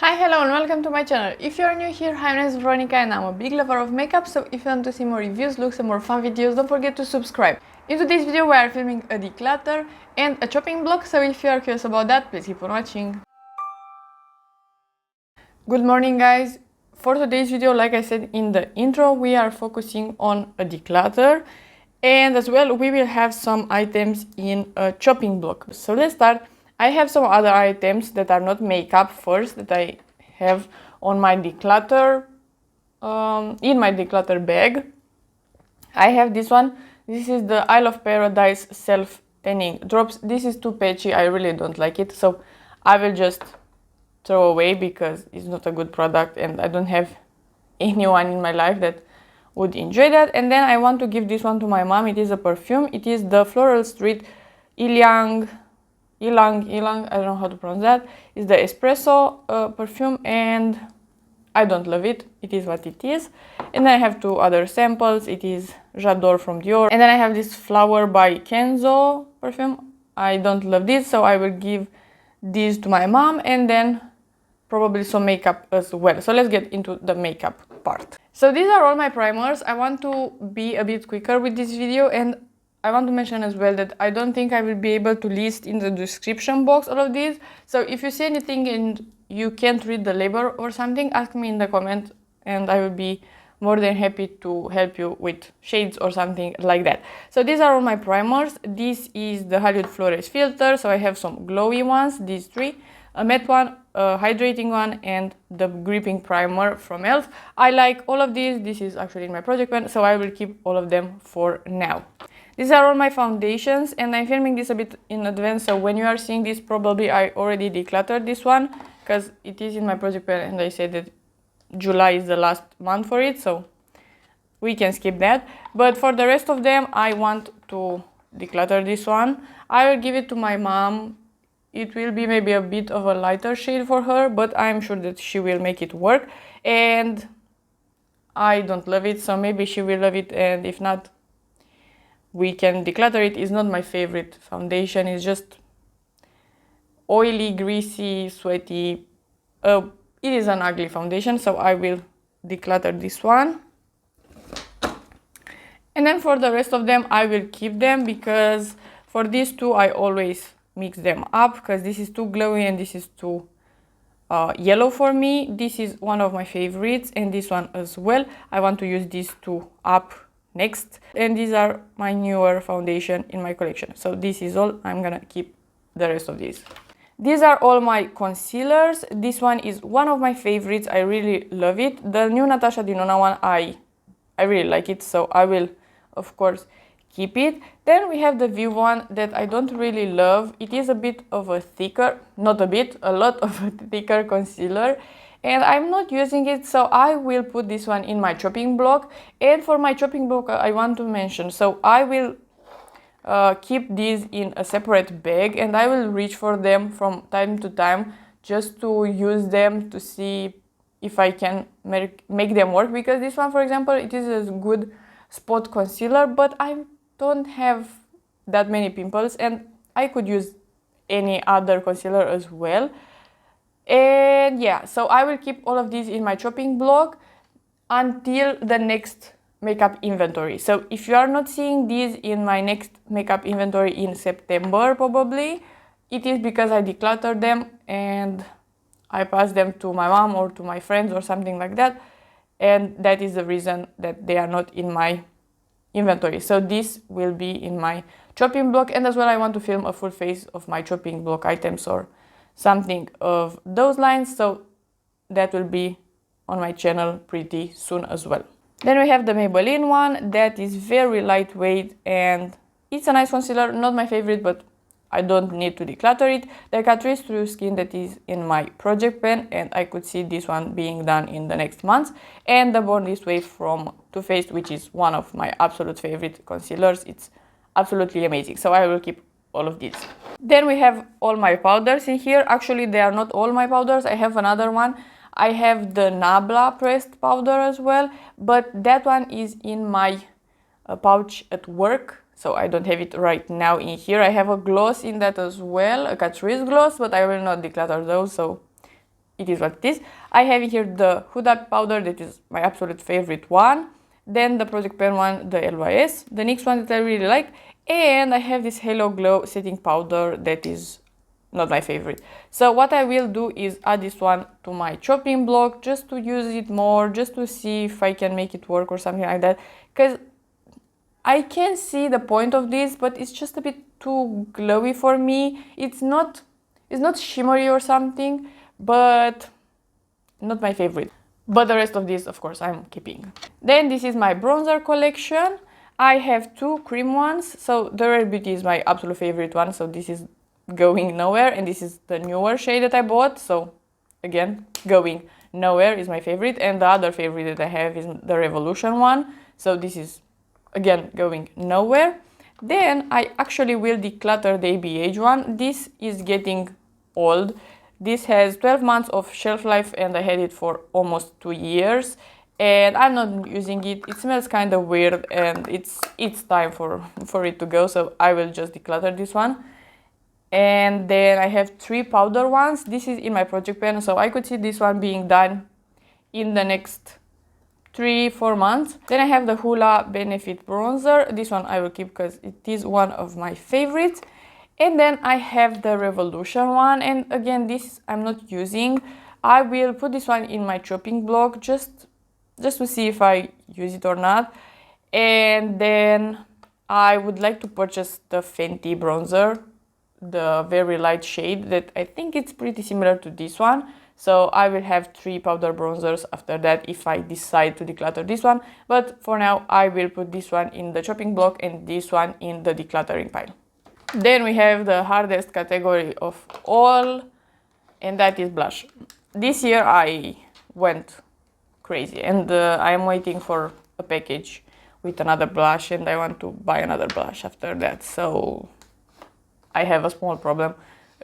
Hi, hello and welcome to my channel. If you are new here, hi, my name is Veronica and I'm a big lover of makeup, so if you want to see more reviews, looks and more fun videos, don't forget to subscribe. In today's video we are filming a declutter and a chopping block, so if you are curious about that, please keep on watching. Good morning guys! For today's video, like I said in the intro, we are focusing on a declutter and as well we will have some items in a chopping block. So let's start. I have some other items that are not makeup first that I have on my declutter, in my declutter bag. I have this one. This is the Isle of Paradise self tanning drops. This is too patchy. I really don't like it, so I will just throw away because it's not a good product and I don't have anyone in my life that would enjoy that. And then I want to give this one to my mom. It is a perfume. It is the Floral Street Ylang, I don't know how to pronounce that. It's the espresso perfume and I don't love it. It is what it is. And then I have two other samples. It is J'adore from Dior. And then I have this Flower by Kenzo perfume. I don't love this, so I will give these to my mom and then probably some makeup as well. So let's get into the makeup part. So these are all my primers. I want to be a bit quicker with this video, and I want to mention as well that I don't think I will be able to list in the description box all of these. So if you see anything and you can't read the label or something, ask me in the comment and I will be more than happy to help you with shades or something like that. So these are all my primers. This is the Hollywood Flores filter. So I have some glowy ones, these three, a matte one, a hydrating one, and the gripping primer from e.l.f. I like all of these. This is actually in my project pen, so I will keep all of them for now. These are all my foundations and I'm filming this a bit in advance, so when you are seeing this, probably I already decluttered this one because it is in my project pen and I said that July is the last month for it, so we can skip that. But for the rest of them, I want to declutter this one. I will give it to my mom. It will be maybe a bit of a lighter shade for her, but I'm sure that she will make it work. And I don't love it, so maybe she will love it, and if not, we can declutter it. It's not my favorite foundation. It's just oily, greasy, sweaty. It is an ugly foundation, so I will declutter this one. And then for the rest of them, I will keep them because for these two, I always mix them up because this is too glowy and this is too yellow for me. This is one of my favorites and this one as well. I want to use these two up next. And these are my newer foundation in my collection. So this is all. I'm gonna keep the rest of these. These are all my concealers. This one is one of my favorites. I really love it. The new Natasha Denona one, I really like it, so I will of course keep it. Then we have the Viv one that I don't really love. It is a bit of a thicker, not a bit, a lot of a thicker concealer, and I'm not using it, so I will put this one in my chopping block. And for my chopping block, I want to mention, so I will keep these in a separate bag and I will reach for them from time to time just to use them to see if I can make them work, because this one, for example, it is a good spot concealer, but I don't have that many pimples and I could use any other concealer as well. And yeah, so I will keep all of these in my chopping block until the next makeup inventory. So if you are not seeing these in my next makeup inventory in September, probably it is because I decluttered them and I passed them to my mom or to my friends or something like that, and that is the reason that they are not in my inventory. So this will be in my chopping block, and as well I want to film a full face of my chopping block items or something of those lines, so that will be on my channel pretty soon as well. Then we have the Maybelline one that is very lightweight and it's a nice concealer, not my favorite, but I don't need to declutter it. The Catrice True Skin that is in my project pen, and I could see this one being done in the next months. And the Born This Way from Too Faced, which is one of my absolute favorite concealers. It's absolutely amazing, so I will keep all of these. Then we have all my powders in here. Actually, they are not all my powders. I have another one. I have the Nabla pressed powder as well, but that one is in my pouch at work, so I don't have it right now in here. I have a gloss in that as well, a Catrice gloss, but I will not declutter those, so it is what it is. I have here the Huda powder, that is my absolute favorite one. Then the Project Pen one, the LYS, the NYX one that I really like. And I have this Halo Glow setting powder that is not my favorite. So what I will do is add this one to my chopping block just to use it more, just to see if I can make it work or something like that. Because I can see the point of this, but it's just a bit too glowy for me. It's not shimmery or something, but not my favorite. But the rest of this, of course, I'm keeping. Then this is my bronzer collection. I have two cream ones. So the Rare Beauty is my absolute favorite one. So this is going nowhere. And this is the newer shade that I bought. So again, going nowhere is my favorite. And the other favorite that I have is the Revolution one. So this is, again, going nowhere. Then I actually will declutter the ABH one. This is getting old. This has 12 months of shelf life and I had it for almost 2 years. And I'm not using it. It smells kind of weird and it's time for it to go. So I will just declutter this one. And then I have 3 powder ones. This is in my project pen. So I could see this one being done in the next 3-4 months. Then I have the Hoola Benefit Bronzer. This one I will keep because it is one of my favorites. And then I have the Revolution one. And again, this I'm not using. I will put this one in my chopping block just to see if I use it or not. And then I would like to purchase the Fenty bronzer, the very light shade that I think it's pretty similar to this one. So I will have 3 powder bronzers after that if I decide to declutter this one. But for now, I will put this one in the chopping block and this one in the decluttering pile. Then we have the hardest category of all, and that is blush. This year I went crazy and I am waiting for a package with another blush and I want to buy another blush after that. So I have a small problem,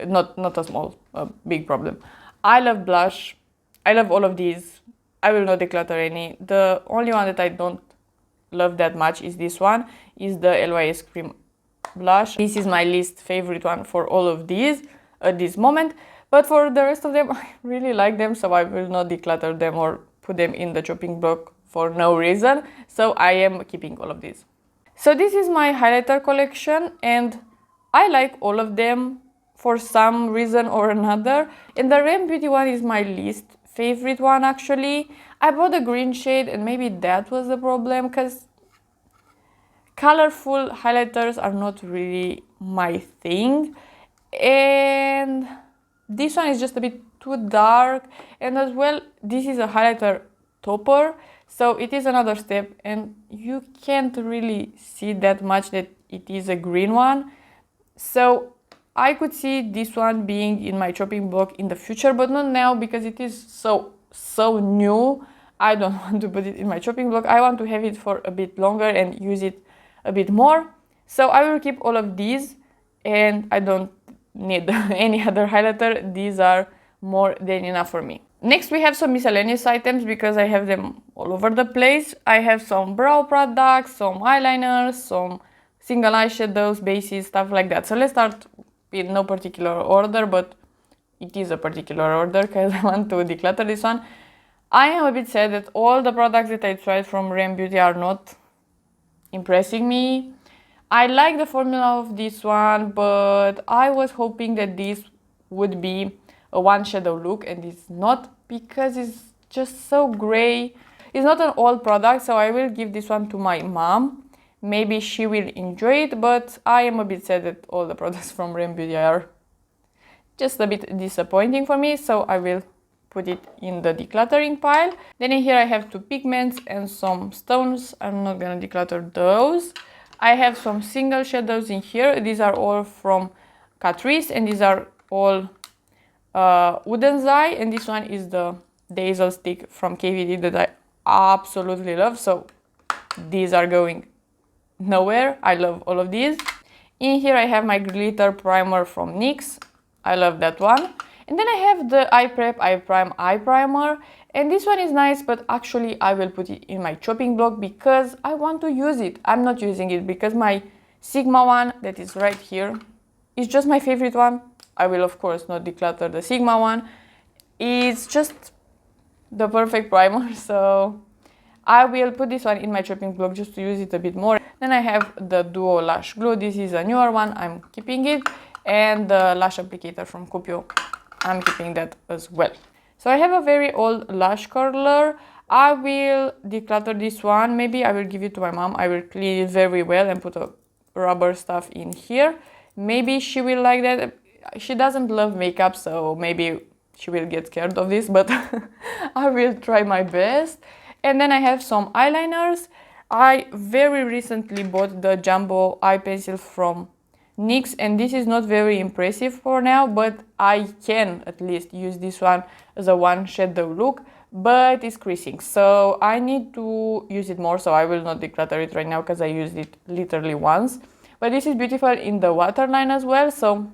not a small, a big problem. I love blush. I love all of these. I will not declutter any. The only one that I don't love that much is this one, is the LYS Cream Blush. This is my least favorite one for all of these at this moment. But for the rest of them, I really like them. So I will not declutter them or put them in the chopping block for no reason. So I am keeping all of these. So this is my highlighter collection and I like all of them for some reason or another. And the Rare Beauty one is my least favorite one actually. I bought the green shade and maybe that was the problem because colorful highlighters are not really my thing. And this one is just a bit too dark. And as well, this is a highlighter topper. So it is another step and you can't really see that much that it is a green one. So I could see this one being in my chopping block in the future, but not now because it is so new. I don't want to put it in my chopping block. I want to have it for a bit longer and use it a bit more. So I will keep all of these and I don't need any other highlighter. These are more than enough for me. Next we have some miscellaneous items because I have them all over the place. I have some brow products, some eyeliners, some single eyeshadows, bases, stuff like that. So let's start in no particular order, but it is a particular order because I want to declutter this one. I am a bit sad that all the products that I tried from Rare Beauty are not impressing me. I like the formula of this one, but I was hoping that this would be a one shadow look and it's not because it's just so gray. It's not an old product, so I will give this one to my mom. Maybe she will enjoy it, but I am a bit sad that all the products from Rare Beauty are just a bit disappointing for me, so I will put it in the decluttering pile. Then in here I have 2 pigments and some stones. I'm not gonna declutter those. I have some single shadows in here. These are all from Catrice and these are all Wooden's Eye, and this one is the Dazzle stick from KVD that I absolutely love. So these are going nowhere. I love all of these. In here I have my glitter primer from NYX. I love that one. And then I have the Eye Prep Eye Prime Eye Primer. And this one is nice, but actually I will put it in my chopping block because I want to use it. I'm not using it because my Sigma one that is right here is just my favorite one. I will of course not declutter the Sigma one. It's just the perfect primer, so I will put this one in my chopping block just to use it a bit more. Then I have the Duo Lash Glue. This is a newer one, I'm keeping it. And the lash applicator from Cupio, I'm keeping that as well. So I have a very old lash curler. I will declutter this one. Maybe I will give it to my mom. I will clean it very well and put a rubber stuff in here. Maybe she will like that. She doesn't love makeup, so maybe she will get scared of this, but I will try my best. And then I have some eyeliners. I very recently bought the jumbo eye pencil from NYX, and this is not very impressive for now, but I can at least use this one as a one shadow look, but it's creasing, so I need to use it more, so I will not declutter it right now because I used it literally once. But this is beautiful in the waterline as well, so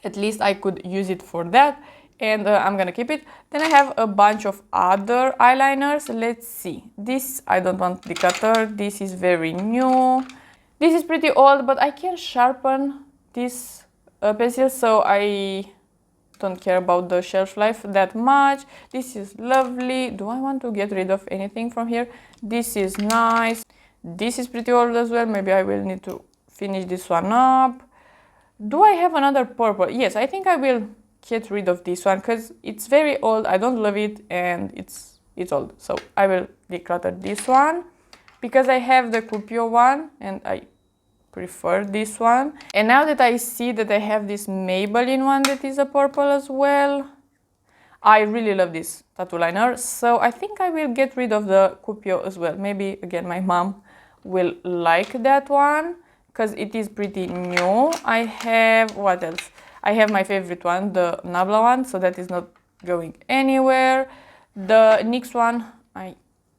at least I could use it for that, and I'm gonna keep it. Then I have a bunch of other eyeliners. Let's see, this I don't want to declutter. This is very new. This is pretty old, but I can sharpen this pencil, so I don't care about the shelf life that much. This is lovely. Do I want to get rid of anything from here? This is nice. This is pretty old as well. Maybe I will need to finish this one up. Do I have another purple? Yes, I think I will get rid of this one because it's very old. I don't love it and it's old. So I will declutter this one because I have the Cupio one and I prefer this one. And now that I see that I have this Maybelline one that is a purple as well, I really love this tattoo liner. So I think I will get rid of the Cupio as well. Maybe again my mom will like that one because it is pretty new. I have, what else? I have my favorite one, the Nabla one, so that is not going anywhere. The NYX one, I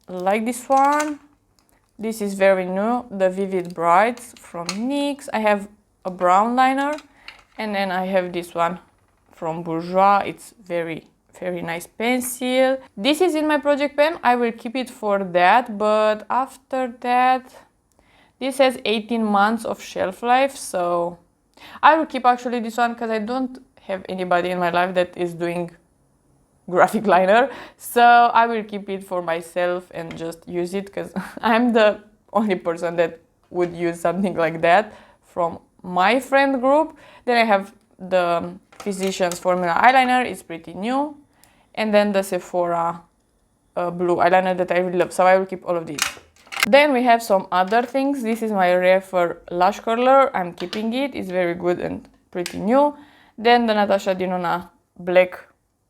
like this one. This is very new, the Vivid Brights from NYX. I have a brown liner, and then I have this one from Bourjois. It's very nice pencil. This is in my project pen. I will keep it for that, but after that, this has 18 months of shelf life, so I will keep actually this one because I don't have anybody in my life that is doing graphic liner, so I will keep it for myself and just use it because I'm the only person that would use something like that from my friend group. Then I have the Physicians Formula eyeliner, it's pretty new, and then the Sephora blue eyeliner that I really love, so I will keep all of these. Then we have some other things. This is my Refer lash curler. I'm keeping it, it's very good and pretty new. Then the Natasha Denona black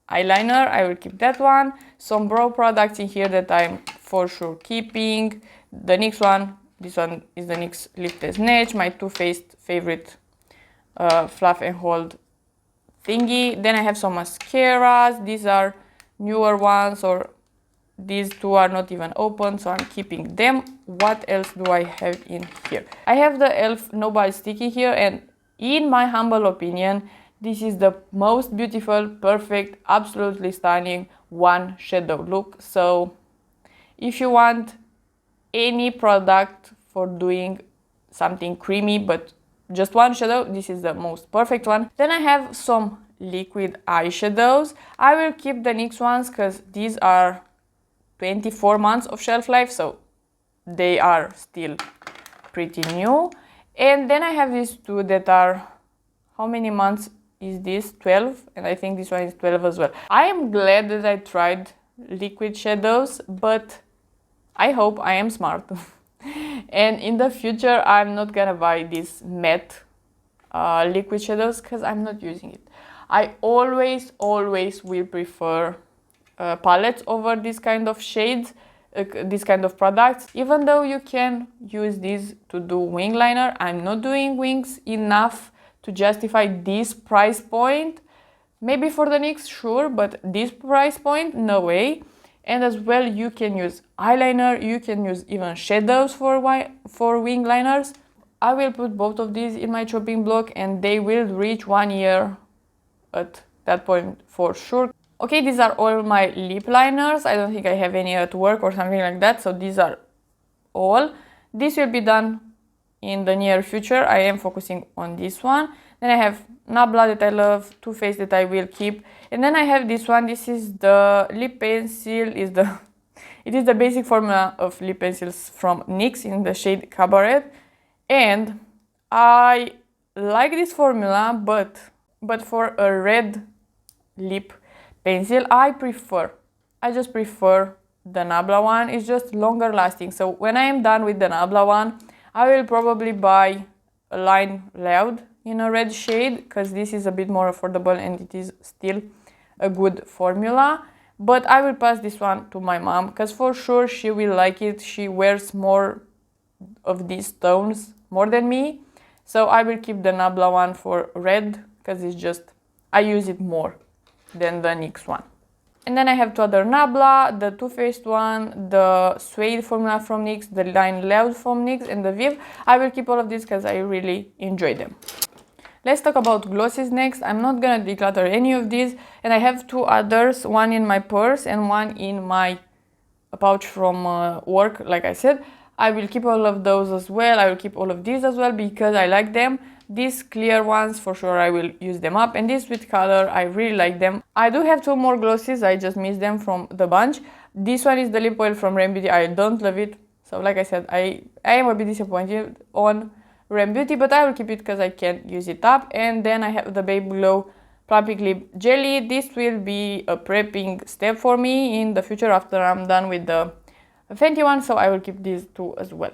eyeliner, I will keep that one. Some brow products in here that I'm for sure keeping. The NYX one, this one is the NYX Lifted Snatch, my Too Faced favorite fluff and hold thingy. Then I have some mascaras. These are newer ones, or these two are not even open, so I'm keeping them. What else do I have in here? I have the e.l.f. Nobody Sticky here, and in my humble opinion, this is the most beautiful, perfect, absolutely stunning one shadow look. So if you want any product for doing something creamy but just one shadow, this is the most perfect one. Then I have some liquid eyeshadows. I will keep the NYX ones because these are 24 months of shelf life, so they are still pretty new. And then I have these two that are, how many months is this? 12, and I think this one is 12 as well. I am glad that I tried liquid shadows, but I hope I am smart. And in the future, I'm not gonna buy these matte liquid shadows because I'm not using it. I always will prefer palettes over this kind of shades, this kind of products. Even though you can use these to do wing liner, I'm not doing wings enough to justify this price point. Maybe for the NYX, sure, but this price point, no way. And as well, you can use eyeliner, you can use even shadows for wing liners. I will put both of these in my chopping block and they will reach 1 year at that point for sure. Okay, these are all my lip liners. I don't think I have any at work or something like that, so these are all. This will be done in the near future. I am focusing on this one. Then I have Nabla that I love, Too Faced that I will keep. And then I have this one. This is the lip pencil. It is the basic formula of lip pencils from NYX in the shade Cabaret. And I like this formula, but for a red lip pencil, I just prefer the Nabla one. It's just longer lasting. So when I am done with the Nabla one, I will probably buy a Line Loud in a red shade, because this is a bit more affordable and it is still a good formula. But I will pass this one to my mom, because for sure she will like it. She wears more of these tones more than me. So I will keep the Nabla one for red, because it's just, I use it more than the NYX one. And then I have two other Nabla, the Too Faced one, the Suede formula from NYX, the Line Loud from NYX, and the Viv. I will keep all of these because I really enjoy them. Let's talk about glosses next. I'm not gonna declutter any of these, and I have two others, one in my purse and one in my pouch from work, like I said. I will keep all of those as well. I will keep all of these as well because I like them. These clear ones, for sure, I will use them up. And this with color, I really like them. I do have two more glosses. I just missed them from the bunch. This one is the lip oil from Rem Beauty. I don't love it. So like I said, I am a bit disappointed on Rem Beauty, but I will keep it because I can use it up. And then I have the Babe Glow Plumping Lip Jelly. This will be a prepping step for me in the future after I'm done with the Fenty one, so I will keep these two as well.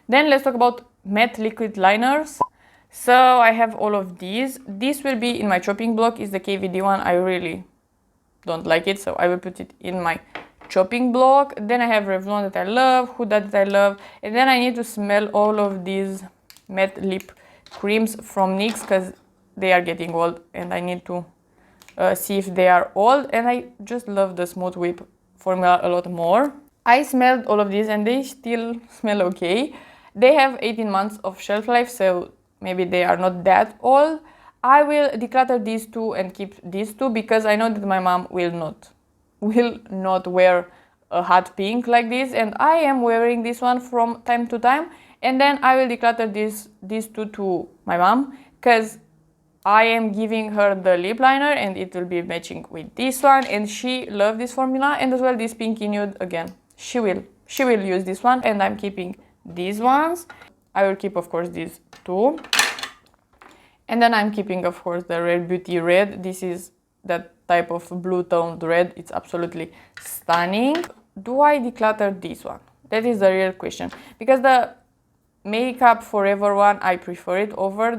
Then let's talk about matte liquid liners. So I have all of these. This will be in my chopping block. Is the KVD one. I really don't like it, so I will put it in my chopping block. Then I have Revlon that I love, Huda that I love, and then I need to smell all of these matte lip creams from NYX because they are getting old and I need to see if they are old. And I just love the Smooth Whip formula a lot more. I smelled all of these and they still smell okay. They have 18 months of shelf life, so maybe they are not that old. I will declutter these two and keep these two because I know that my mom will not wear a hot pink like this, and I am wearing this one from time to time. And then I will declutter these two to my mom because I am giving her the lip liner and it will be matching with this one, and she loves this formula. And as well this pinky nude, again, she will use this one, and I'm keeping these ones. I will keep of course these two, and then I'm keeping of course the Rare Beauty red. This is that type of blue toned red. It's absolutely stunning. Do I declutter this one? That is the real question, because the Makeup Forever one, I prefer it over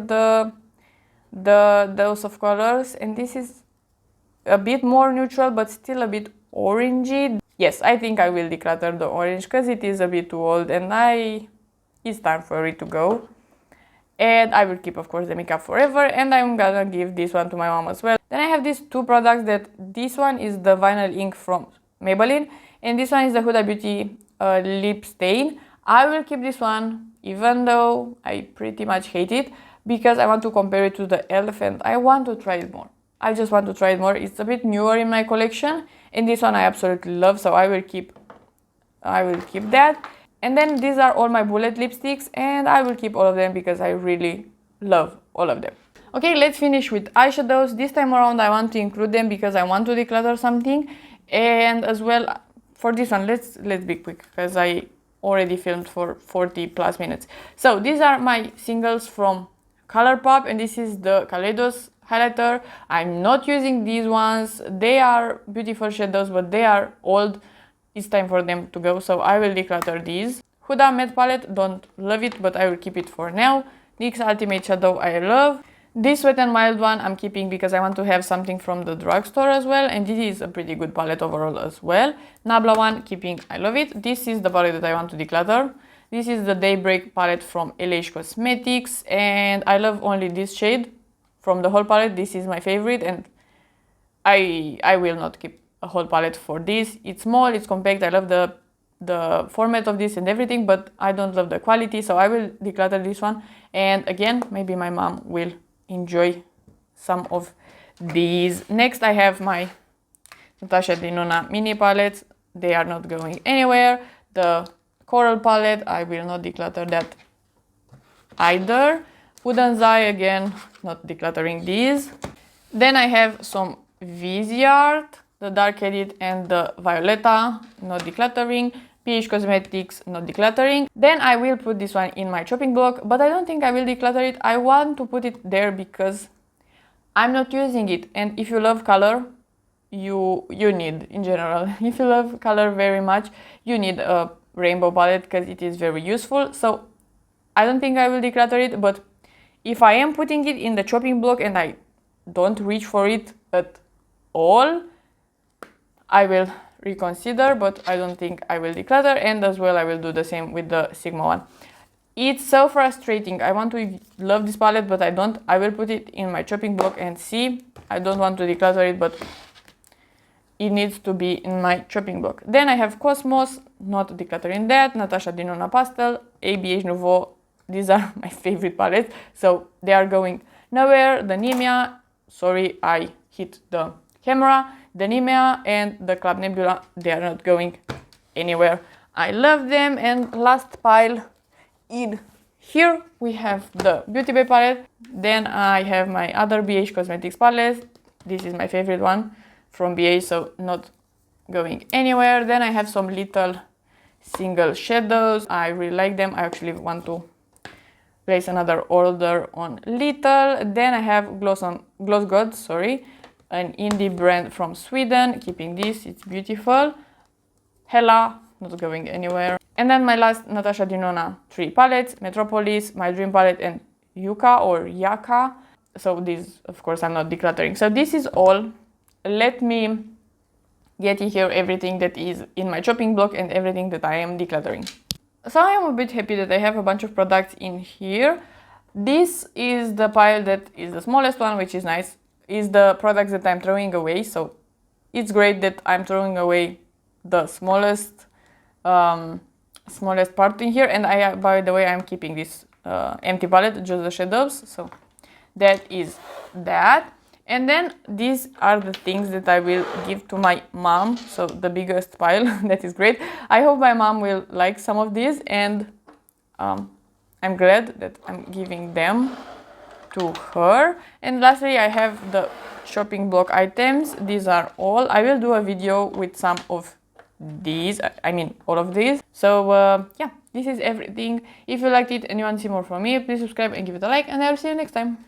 those of colors, and this is a bit more neutral but still a bit orangey. Yes, I think I will declutter the orange because it is a bit too old and it's time for it to go. And I will keep of course the Makeup Forever, and I'm gonna give this one to my mom as well. Then I have these two products. That this one is the Vinyl Ink from Maybelline, and this one is the Huda Beauty lip stain. I will keep this one even though I pretty much hate it, because I want to compare it to the e.l.f. and I want to try it more. I just want to try it more. It's a bit newer in my collection, and this one I absolutely love, so I will keep that. And then these are all my bullet lipsticks, and I will keep all of them because I really love all of them. Okay, let's finish with eyeshadows. This time around I want to include them because I want to declutter something. And as well for this one, let's be quick because I already filmed for 40 plus minutes. So these are my singles from Colourpop, and this is the Kaleidos highlighter. I'm not using these ones. They are beautiful shadows, but they are old. It's time for them to go, so I will declutter these. Huda matte palette, don't love it, but I will keep it for now. NYX Ultimate Shadow, I love. This Wet n Wild one I'm keeping because I want to have something from the drugstore as well, and this is a pretty good palette overall as well. Nabla one, keeping, I love it. This is the palette that I want to declutter. This is the Daybreak palette from LH Cosmetics, and I love only this shade from the whole palette. This is my favorite, and I will not keep a whole palette for this. It's small, it's compact. I love the format of this and everything, but I don't love the quality, so I will declutter this one. And again, maybe my mom will enjoy some of these. Next I have my Natasha Denona mini palettes. They are not going anywhere. The Coral palette, I will not declutter that either. Huda and Zai, again, not decluttering these. Then I have some Vizy Art, the Dark Edit and the Violetta, not decluttering. PH Cosmetics, not decluttering. Then I will put this one in my chopping block, but I don't think I will declutter it. I want to put it there because I'm not using it. And if you love color, you need in general, if you love color very much, you need a rainbow palette because it is very useful. So I don't think I will declutter it, but if I am putting it in the chopping block and I don't reach for it at all, I will reconsider, but I don't think I will declutter. And as well, I will do the same with the Sigma one. It's so frustrating. I want to love this palette, but I don't. I will put it in my chopping block and see. I don't want to declutter it, but it needs to be in my chopping block. Then I have Cosmos, not decluttering that, Natasha Denona Pastel, ABH Nouveau. These are my favorite palettes, so they are going nowhere. The Nimia, sorry, I hit the camera. The Nimia and the Club Nebula, they are not going anywhere. I love them. And last pile in here we have the Beauty Bay palette. Then I have my other BH Cosmetics palette. This is my favorite one from BH, so not going anywhere. Then I have some little single shadows. I really like them. I actually want to place another order on little. Then I have Gloss God, sorry, an indie brand from Sweden. Keeping this, it's beautiful. Hella, not going anywhere. And then my last Natasha Denona 3 palettes, Metropolis, My Dream palette, and Yuka or Yaka. So these, of course, I'm not decluttering. So this is all. Let me get in here everything that is in my chopping block and everything that I am decluttering. So I am a bit happy that I have a bunch of products in here. This is the pile that is the smallest one, which is nice. Is the products that I'm throwing away. So it's great that I'm throwing away the smallest part in here. And I, by the way, I'm keeping this empty palette, just the shadows. So that is that. And then these are the things that I will give to my mom. So the biggest pile, that is great. I hope my mom will like some of these, and I'm glad that I'm giving them to her. And lastly, I have the shopping block items. These are all. I will do a video with some of these, I mean all of these. So yeah, this is everything. If you liked it and you want to see more from me, please subscribe and give it a like, and I will see you next time.